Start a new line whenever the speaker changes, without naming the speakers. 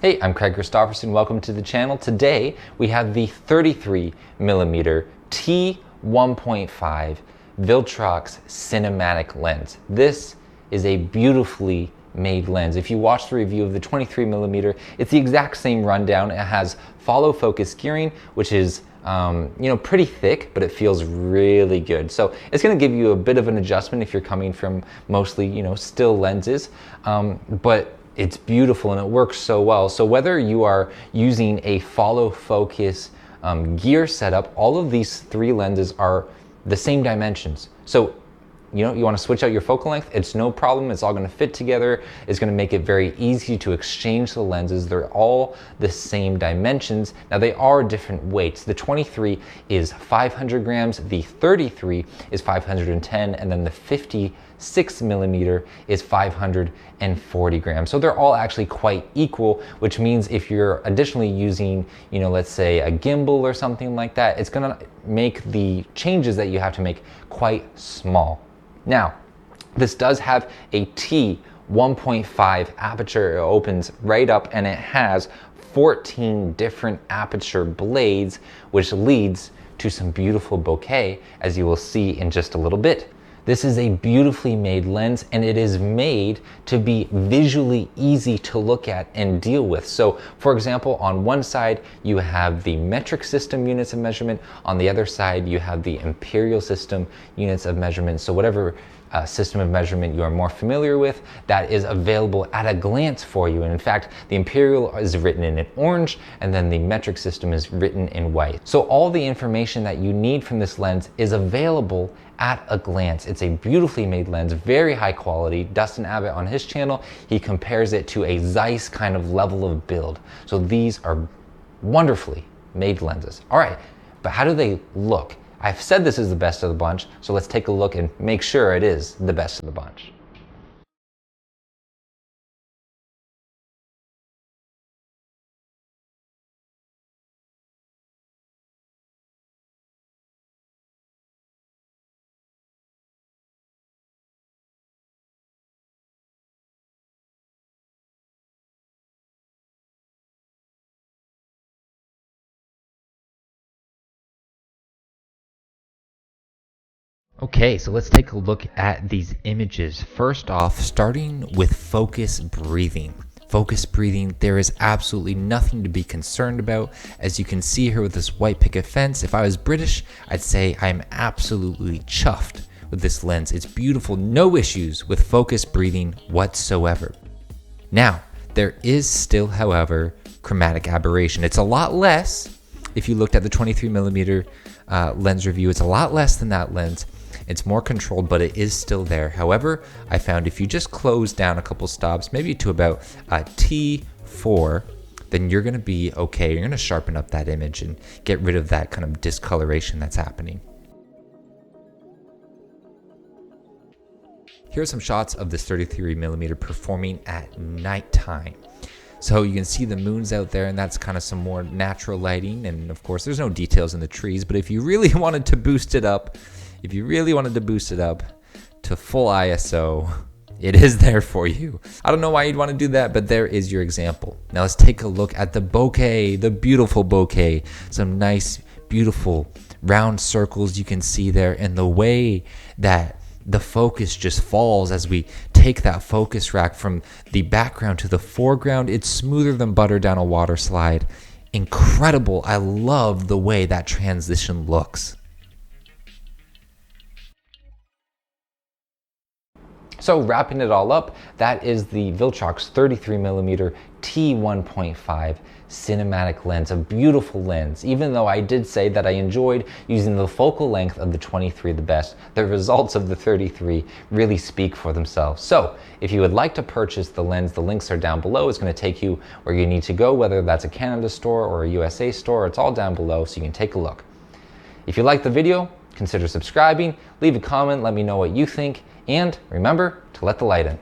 Hey, I'm Craig Christoffersen. Welcome to the channel. Today we have the 33mm T1.5 Viltrox cinematic lens. This is a beautifully made lens. If you watch the review of the 23mm, it's the exact same rundown. It has follow focus gearing, which is pretty thick, but it feels really good. So it's going to give you a bit of an adjustment if you're coming from mostly, still lenses, but it's beautiful and it works so well. So whether you are using a follow focus gear setup, all of these three lenses are the same dimensions. So you want to switch out your focal length, it's no problem. It's all going to fit together. It's going to make it very easy to exchange the lenses. They're all the same dimensions. Now they are different weights. The 23 is 500 grams, the 33 is 510, and then the 56mm is 540 grams. So they're all actually quite equal, which means if you're additionally using, let's say a gimbal or something like that, it's going to make the changes that you have to make quite small. Now, this does have a T1.5 aperture. It opens right up and it has 14 different aperture blades, which leads to some beautiful bokeh, as you will see in just a little bit. This is a beautifully made lens and it is made to be visually easy to look at and deal with. So for example, on one side you have the metric system units of measurement, on the other side you have the imperial system units of measurement. So whatever system of measurement you are more familiar with, that is available at a glance for you. And in fact, the imperial is written in orange and then the metric system is written in white. So all the information that you need from this lens is available at a glance. It's a beautifully made lens, very high quality. Dustin Abbott on his channel, he compares it to a Zeiss kind of level of build. So these are wonderfully made lenses. All right, but how do they look? I've said this is the best of the bunch, so let's take a look and make sure it is the best of the bunch. Okay, so let's take a look at these images. First off, starting with focus breathing. Focus breathing, there is absolutely nothing to be concerned about. As you can see here with this white picket fence, if I was British, I'd say I'm absolutely chuffed with this lens. It's beautiful, no issues with focus breathing whatsoever. Now, there is still, however, chromatic aberration. It's a lot less. If you looked at the 23mm lens review, it's a lot less than that lens. It's more controlled, but it is still there. However, I found if you just close down a couple stops, maybe to about T4, then you're going to be okay. You're going to sharpen up that image and get rid of that kind of discoloration that's happening. Here are some shots of this 33mm performing at nighttime. So you can see the moon's out there, and that's kind of some more natural lighting. And of course, there's no details in the trees, but if you really wanted to boost it up, to full ISO, it is there for you. I don't know why you'd want to do that, but there is your example. Now let's take a look at the bokeh, the beautiful bokeh. Some nice, beautiful round circles you can see there, and the way that the focus just falls as we take that focus rack from the background to the foreground. It's smoother than butter down a water slide. Incredible. I love the way that transition looks. So wrapping it all up, that is the Viltrox 33mm T1.5 cinematic lens, a beautiful lens. Even though I did say that I enjoyed using the focal length of the 23 the best, the results of the 33 really speak for themselves. So if you would like to purchase the lens, the links are down below. It's going to take you where you need to go, whether that's a Canada store or a USA store. It's all down below, so you can take a look. If you liked the video, consider subscribing, leave a comment, let me know what you think, and remember to let the light in.